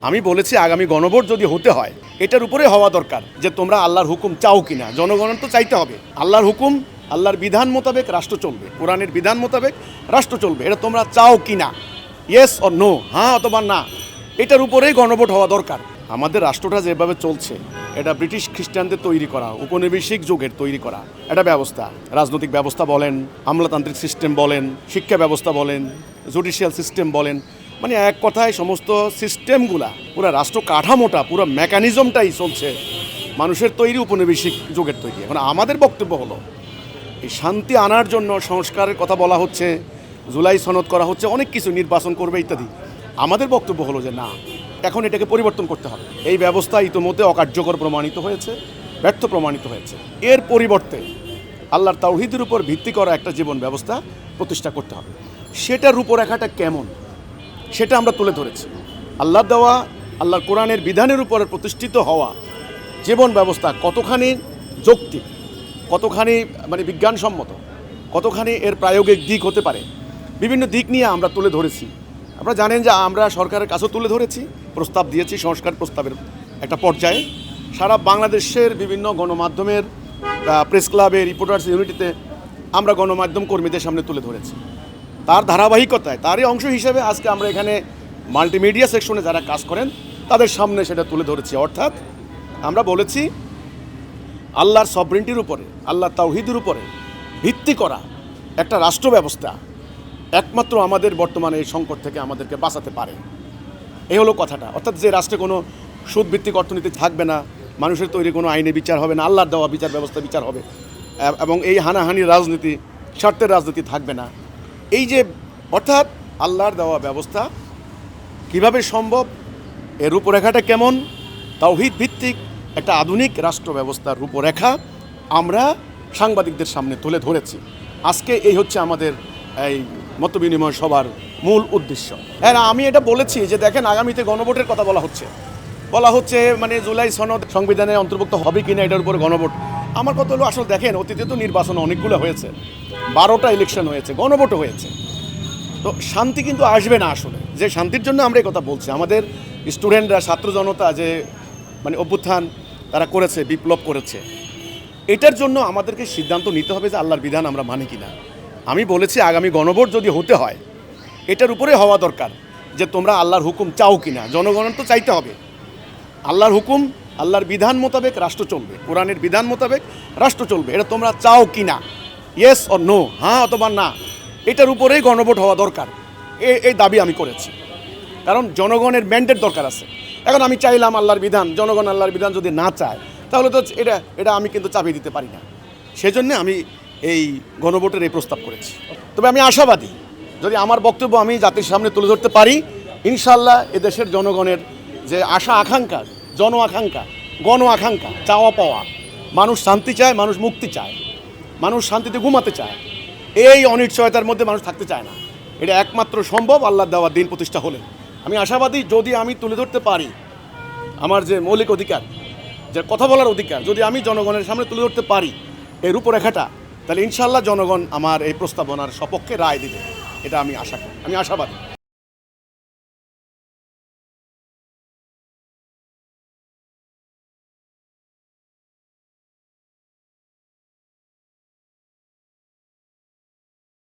আমি বলেছি আগামী গণভোট যদি হতে হয় এটার উপরে হওয়া দরকার যে তোমরা আল্লাহর হুকুম চাও কিনা। জনগণের তো চাইতে হবে আল্লাহর হুকুম, আল্লাহর বিধান মোতাবেক রাষ্ট্র চলবে, কোরআনের বিধান মোতাবেক রাষ্ট্র চলবে, এটা তোমরা চাও কিনা, ইয়েস অর নো, হ্যাঁ অথবা না, এটার উপরেই গণভোট হওয়া দরকার। আমাদের রাষ্ট্রটা যেভাবে চলছে এটা ব্রিটিশ খ্রিস্টানদের তৈরি করা, উপনিবেশিক যুগের তৈরি করা একটা ব্যবস্থা। রাজনৈতিক ব্যবস্থা বলেন, আমলাতান্ত্রিক সিস্টেম বলেন, শিক্ষা ব্যবস্থা বলেন, জুডিশিয়াল সিস্টেম বলেন, মানে এক কথায় সমস্ত সিস্টেমগুলা, পুরো রাষ্ট্র কাঠামোটা, পুরো মেকানিজমটাই চলছে মানুষের তৈরি, উপনিবেশিক যুগের তৈরি। এখন আমাদের বক্তব্য হলো এই শান্তি আনার জন্য সংস্কারের কথা বলা হচ্ছে, জুলাই সনদ করা হচ্ছে, অনেক কিছু নির্বাচন করবে ইত্যাদি। আমাদের বক্তব্য হলো যে না, এখন এটাকে পরিবর্তন করতে হবে। এই ব্যবস্থা ইতোমধ্যে অকার্যকর প্রমাণিত হয়েছে, ব্যর্থ প্রমাণিত হয়েছে। এর পরিবর্তে আল্লাহর তাওহীদের উপর ভিত্তি করা একটা জীবন ব্যবস্থা প্রতিষ্ঠা করতে হবে। সেটার রূপরেখাটা কেমন সেটা আমরা তুলে ধরেছি। আল্লাহর দেওয়া, আল্লাহর কোরআনের বিধানের উপরে প্রতিষ্ঠিত হওয়া জীবন ব্যবস্থা কতখানি যৌক্তিক, কতখানি মানে বিজ্ঞানসম্মত, কতখানি এর প্রায়োগিক দিক হতে পারে, বিভিন্ন দিক নিয়ে আমরা তুলে ধরেছি। আপনারা জানেন যে আমরা সরকারের কাছেও তুলে ধরেছি, প্রস্তাব দিয়েছি, সংস্কার প্রস্তাবের একটা পর্যায়ে সারা বাংলাদেশের বিভিন্ন গণমাধ্যমের, প্রেস ক্লাবে, রিপোর্টার্স ইউনিটিতে আমরা গণমাধ্যম কর্মীদের সামনে তুলে ধরেছি। তার ধারাবাহিকতায়, তারই অংশ হিসেবে আজকে আমরা এখানে মাল্টিমিডিয়া সেকশনে যারা কাজ করেন তাদের সামনে সেটা তুলে ধরেছি। অর্থাৎ আমরা বলেছি আল্লাহর সভরেন্টির উপরে, আল্লাহর তাওহীদের উপরে ভিত্তি করা একটা রাষ্ট্র ব্যবস্থা একমাত্র আমাদের বর্তমানে এই সংকট থেকে আমাদেরকে বাঁচাতে পারে। এই হলো কথাটা। অর্থাৎ যে রাষ্ট্রে কোনো সুদভিত্তিক অর্থনীতি থাকবে না, মানুষের তৈরি কোনো আইনে বিচার হবে না, আল্লাহর দেওয়া বিচার ব্যবস্থা বিচার হবে, এবং এই হানাহানির রাজনীতি, স্বার্থের রাজনীতি থাকবে না। এই যে অর্থাৎ আল্লাহর দেওয়া ব্যবস্থা কিভাবে সম্ভব, এর রূপরেখাটা কেমন, তাওহীদ ভিত্তিক একটা আধুনিক রাষ্ট্র ব্যবস্থার রূপরেখা আমরা সাংবাদিকদের সামনে তুলে ধরেছি। আজকে এই হচ্ছে আমাদের এই মতবিনিময় সভার মূল উদ্দেশ্য। হ্যাঁ, আমি এটা বলেছি যে দেখেন আগামীতে গণভোটের কথা বলা হচ্ছে মানে জুলাই সনদ সংবিধানে অন্তর্ভুক্ত হবে কিনা এটার উপর গণভোট। আমার কথা হলো আসলে দেখেন অতীতে তো নির্বাচন অনেকগুলো হয়েছে, 12টা ইলেকশন হয়েছে, গণভোটও হয়েছে, তো শান্তি কিন্তু আসবে না। আসলে যে শান্তির জন্য আমরা এই কথা বলছি, আমাদের স্টুডেন্টরা, ছাত্র জনতা যে মানে অভ্যুত্থান তারা করেছে, বিপ্লব করেছে, এটার জন্য আমাদেরকে সিদ্ধান্ত নিতে হবে যে আল্লাহর বিধান আমরা মানি কিনা। আমি বলেছি আগামী গণভোট যদি হতে হয় এটার উপরে হওয়া দরকার যে তোমরা আল্লাহর হুকুম চাও কিনা। জনগণের তো চাইতে হবে আল্লাহর হুকুম, আল্লাহর বিধান মোতাবেক রাষ্ট্র চলবে, কোরআনের বিধান মোতাবেক রাষ্ট্র চলবে, এটা তোমরা চাও কিনা, ইয়েস অর নো, হ্যাঁ অথবা না, এটার উপরেই গণভোট হওয়া দরকার। এই দাবি আমি করেছি, কারণ জনগণের ম্যান্ডেট দরকার আছে। এখন আমি চাইলাম আল্লাহর বিধান, জনগণ আল্লাহর বিধান যদি না চায় তাহলে তো এটা আমি কিন্তু চাপিয়ে দিতে পারি না। সেজন্য আমি এই গণভোটের এই প্রস্তাব করেছি। তবে আমি আশাবাদী, যদি আমার বক্তব্য আমি জাতির সামনে তুলে ধরতে পারি, ইনশাল্লাহ এদেশের জনগণের যে আশা আকাঙ্ক্ষা, গণ আকাঙ্ক্ষা, চাওয়া পাওয়া, মানুষ শান্তি চায়, মানুষ মুক্তি চায়, মানুষ শান্তিতে ঘুমাতে চায়, এই অনিশ্চয়তার মধ্যে মানুষ থাকতে চায় না। এটা একমাত্র সম্ভব আল্লাহর দেওয়া দিন প্রতিষ্ঠা হলে। আমি আশাবাদী যদি আমি তুলে ধরতে পারি আমার যে মৌলিক অধিকার, যে কথা বলার অধিকার, যদি আমি জনগণের সামনে তুলে ধরতে পারি এই রূপরেখাটা, তাহলে ইনশাল্লাহ জনগণ আমার এই প্রস্তাবনার সপক্ষে রায় দিবে। এটা আমি আশাবাদী।